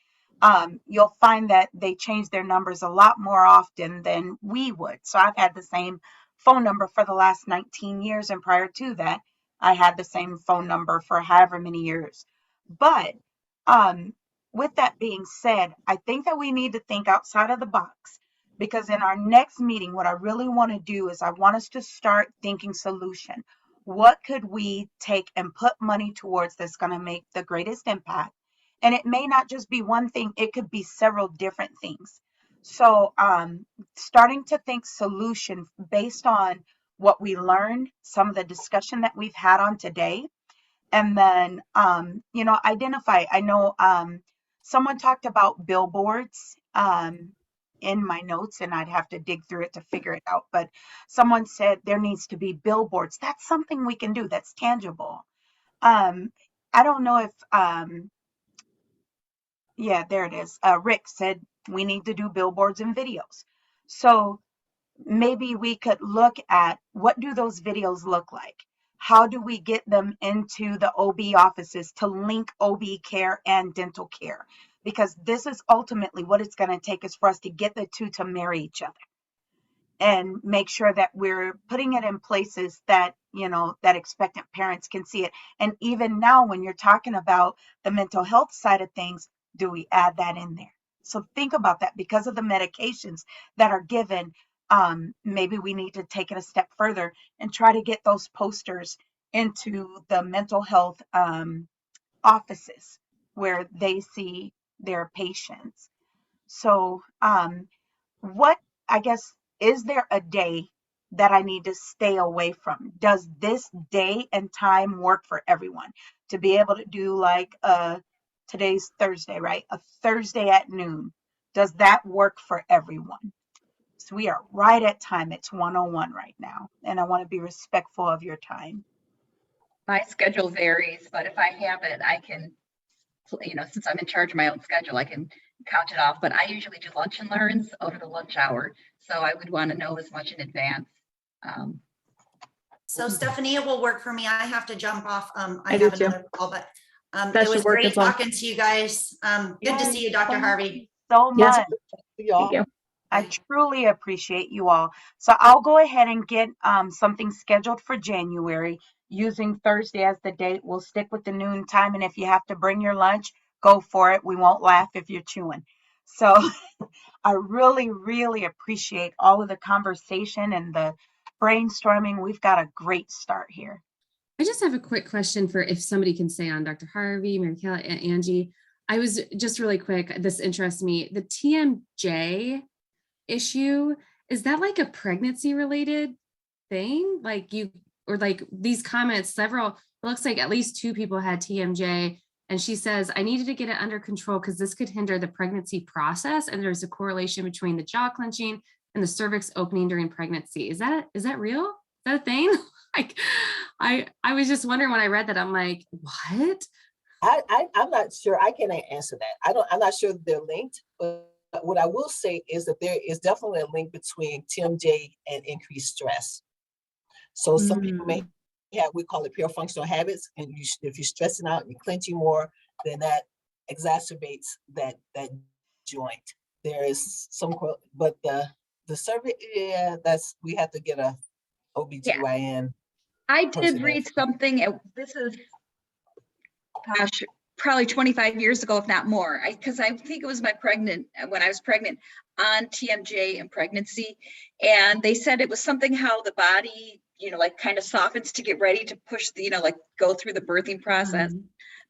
S2: You'll find that they change their numbers a lot more often than we would. So I've had the same phone number for the last 19 years. And prior to that, I had the same phone number for however many years. But with that being said, I think that we need to think outside of the box, because in our next meeting, what I really want to do is I want us to start thinking solution. What could we take and put money towards that's going to make the greatest impact? And it may not just be one thing, it could be several different things. So starting to think solution based on what we learned, some of the discussion that we've had on today, and then, identify. I know someone talked about billboards in my notes, and I'd have to dig through it to figure it out. But someone said there needs to be billboards. That's something we can do. That's tangible. I don't know if, there it is. Rick said we need to do billboards and videos. So maybe we could look at, what do those videos look like? How do we get them into the OB offices to link OB care and dental care? Because this is ultimately what it's going to take, is for us to get the two to marry each other and make sure that we're putting it in places that that expectant parents can see it. And even now, when you're talking about the mental health side of things, do we add that in there? So think about that. Because of the medications that are given, maybe we need to take it a step further and try to get those posters into the mental health offices where they see their patients. So, what, I guess, is there a day that I need to stay away from? Does this day and time work for everyone to be able to do like today's Thursday, right? A Thursday at noon. Does that work for everyone? So we are right at time. It's 1:01 right now, and I want to be respectful of your time.
S9: My schedule varies, but if I have it, I can, since I'm in charge of my own schedule, I can count it off. But I usually do lunch and learns over the lunch hour. So I would want to know as much in advance.
S4: So Stephanie, it will work for me. I have to jump off. I
S5: do
S4: have
S5: too.
S4: another call, but
S5: That
S4: it was
S5: should work
S4: great
S5: as well.
S4: talking to you guys. Good to see you, Dr. Harvey.
S2: So
S5: Yes.
S2: much.
S5: Thank you.
S2: I truly appreciate you all. So I'll go ahead and get something scheduled for January using Thursday as the date. We'll stick with the noon time. And if you have to bring your lunch, go for it. We won't laugh if you're chewing. So I really, really appreciate all of the conversation and the brainstorming. We've got a great start here.
S8: I just have a quick question for if somebody can say on Dr. Harvey, Mary Kelly, and Angie. I was just really quick. This interests me. The TMJ issue, is that like a pregnancy related thing? Like these comments, it looks like at least 2 people had TMJ. And she says, I needed to get it under control because this could hinder the pregnancy process. And there's a correlation between the jaw clenching and the cervix opening during pregnancy. Is that real? Is that a thing? Like, I was just wondering when I read that, I'm like, what?
S7: I'm not sure. I can't answer that. I'm not sure that they're linked, but what I will say is that there is definitely a link between TMJ and increased stress. So some people may have, we call it pure functional habits. And if you're stressing out and you're clenching more, then that exacerbates that joint. There is some, but the survey, we have to get a OBGYN.
S9: I did read something. This is, gosh, probably 25 years ago, if not more, because I think it was when I was pregnant on TMJ and pregnancy. And they said it was something how the body, like kind of softens to get ready to push the, like go through the birthing process.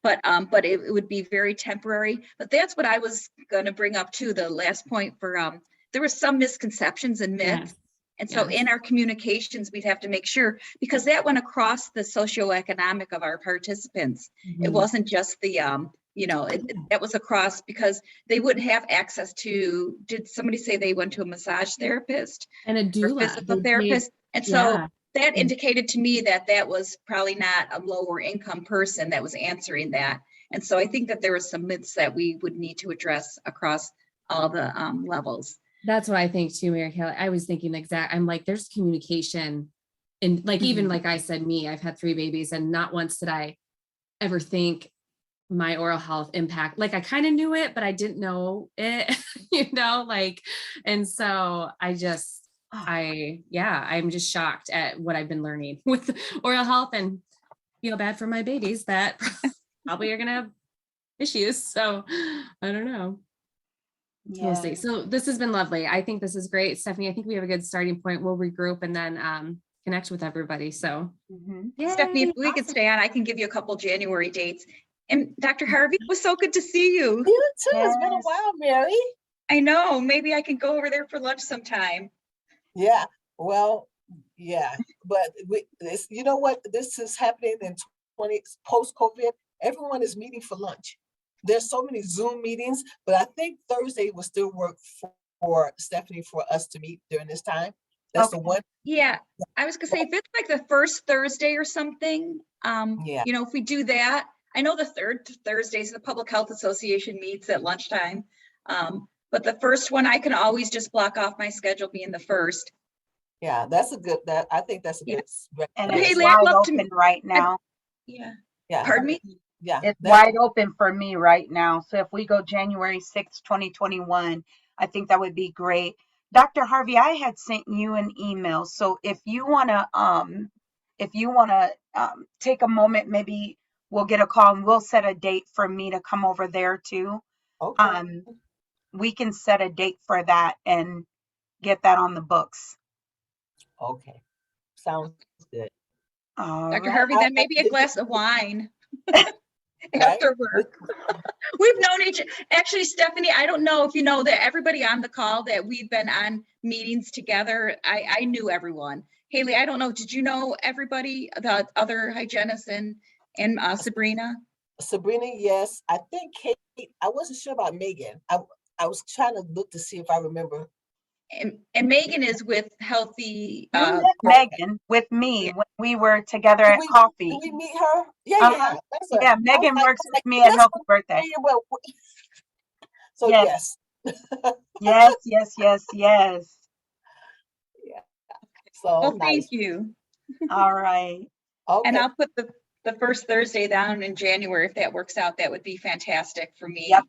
S9: But it would be very temporary. But that's what I was going to bring up too. The last point for, there were some misconceptions and myths.
S8: Yes.
S9: And so in our communications, we'd have to make sure, because that went across the socioeconomic of our participants. It wasn't just the, that was across, because they wouldn't have access to, did somebody say they went to a massage therapist?
S8: And a doula.
S9: Or physical therapist? And so
S8: Yeah.
S9: that indicated to me that was probably not a lower income person that was answering that. And so I think that there were some myths that we would need to address across all the levels.
S8: That's what I think too, Mary Kelly. I was thinking I'm like, there's communication. And like, even like I said, I've had 3 babies, and not once did I ever think my oral health impact. Like, I kind of knew it, but I didn't know it, and so I'm just shocked at what I've been learning with oral health, and feel bad for my babies that probably are going to have issues. So I don't know.
S2: Yeah.
S8: We'll see. So this has been lovely. I think this is great, Stephanie. I think we have a good starting point. We'll regroup and then connect with everybody. So
S9: Stephanie, if we could stay on, I can give you a couple January dates. And Dr. Harvey, it was so good to see you.
S7: You too. It's been a while, Mary.
S9: I know. Maybe I can go over there for lunch sometime.
S7: Yeah. Well, yeah. But you know what? This is happening in post-COVID. Everyone is meeting for lunch. There's so many Zoom meetings, but I think Thursday will still work for Stephanie for us to meet during this time. That's the one.
S9: Yeah, I was gonna say, if it's like the first Thursday or something, if we do that. I know the third Thursdays the Public Health Association meets at lunchtime, but the first one I can always just block off my schedule being the first.
S7: Yeah, that's a good. I think that's a good.
S2: And it's wide open right now.
S9: Yeah.
S7: Yeah.
S9: Pardon me?
S7: Yeah,
S2: it's wide open for me right now. So if we go January 6th, 2021, I think that would be great. Dr. Harvey, I had sent you an email. So if you want to if you want to take a moment, maybe we'll get a call and we'll set a date for me to come over there too.
S7: Okay.
S2: We can set a date for that and get that on the books.
S7: Okay. Sounds good.
S2: All
S6: Dr.
S2: right.
S6: Harvey, then maybe a glass of wine
S7: Right?
S6: after work. We've known actually, Stephanie, I don't know if you know that everybody on the call that we've been on meetings together, I knew everyone. Haley, I don't know, did you know everybody, the other hygienists and Sabrina?
S7: Sabrina, yes. I think Kate, I wasn't sure about Megan. I was trying to look to see if I remember.
S6: And Megan is with Healthy.
S2: You met Megan with me
S6: Yeah.
S2: when we were together
S7: Did
S2: at
S7: we,
S2: coffee.
S7: did we meet her? Yeah,
S2: Uh-huh.
S7: That's her.
S2: Yeah, Megan works with me at Healthy Birthday.
S7: Well, so
S2: Yes.
S7: yes.
S2: Yes.
S7: Yeah. So
S6: Well,
S7: nice.
S6: thank you.
S2: All right.
S6: And
S7: Okay.
S6: I'll put the first Thursday down in January. If that works out, that would be fantastic for me.
S2: Yep.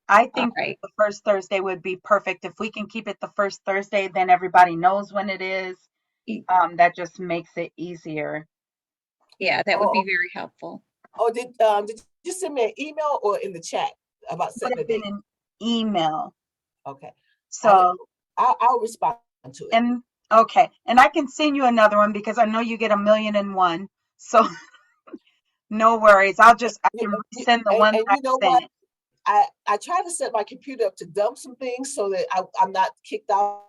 S2: I think
S6: All right.
S2: the first Thursday would be perfect. If we can keep it the first Thursday, then everybody knows when it is. That just makes it easier.
S6: Yeah, that would be very helpful.
S7: Oh, did you send me an email or in the chat about setting the
S2: Put it
S7: date?
S2: in an email.
S7: Okay.
S2: So
S7: I'll respond to it.
S2: and okay, and I can send you another one because I know you get 1,000,001. So no worries. I can send the one that
S7: And you know
S2: I
S7: what?
S2: sent.
S7: I try to set my computer up to dump some things so that I'm not kicked out.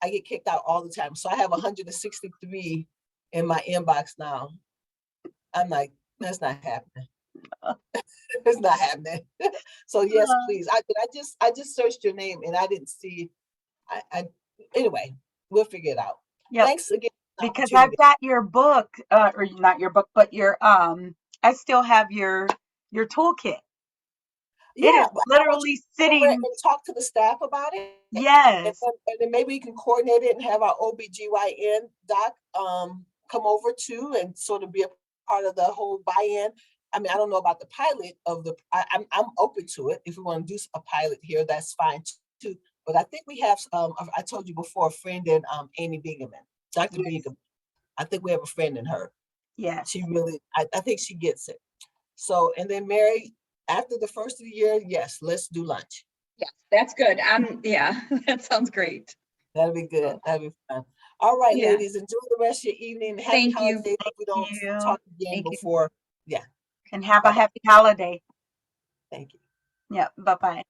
S7: I get kicked out all the time. So I have 163 in my inbox now. I'm like, that's not happening. It's not happening. So yes, please. I just searched your name and I didn't see. Anyway, we'll figure it out.
S2: Yep.
S7: Thanks again.
S2: Because I've got your book, or not your book, but your I still have your toolkit.
S7: Yeah,
S2: It is
S7: but
S2: literally
S7: somewhere
S2: sitting.
S7: and talk to the staff about it.
S2: Yes.
S7: And then maybe we can coordinate it and have our OBGYN doc come over too and sort of be a part of the whole buy-in. I mean, I don't know about the pilot of the. I'm open to it. If we want to do a pilot here, that's fine too. But I think we have. I told you before, a friend in Amy Bingaman, Dr.
S2: Yes.
S7: Bingaman. I think we have a friend in her.
S2: Yes.
S7: She really. I think she gets it. So, and then Mary, after the first of the year, yes, let's do lunch.
S6: Yes, that's good. Yeah, that sounds great.
S7: That'll be good. That'll be fun. All right,
S6: Yeah.
S7: ladies, enjoy the rest of your evening. Happy
S6: Thank you.
S7: holidays if we don't talk again
S6: Thank you.
S7: before. Yeah.
S2: And have a
S7: Bye-bye.
S2: happy holiday.
S7: Thank you.
S2: Yeah. Bye-bye.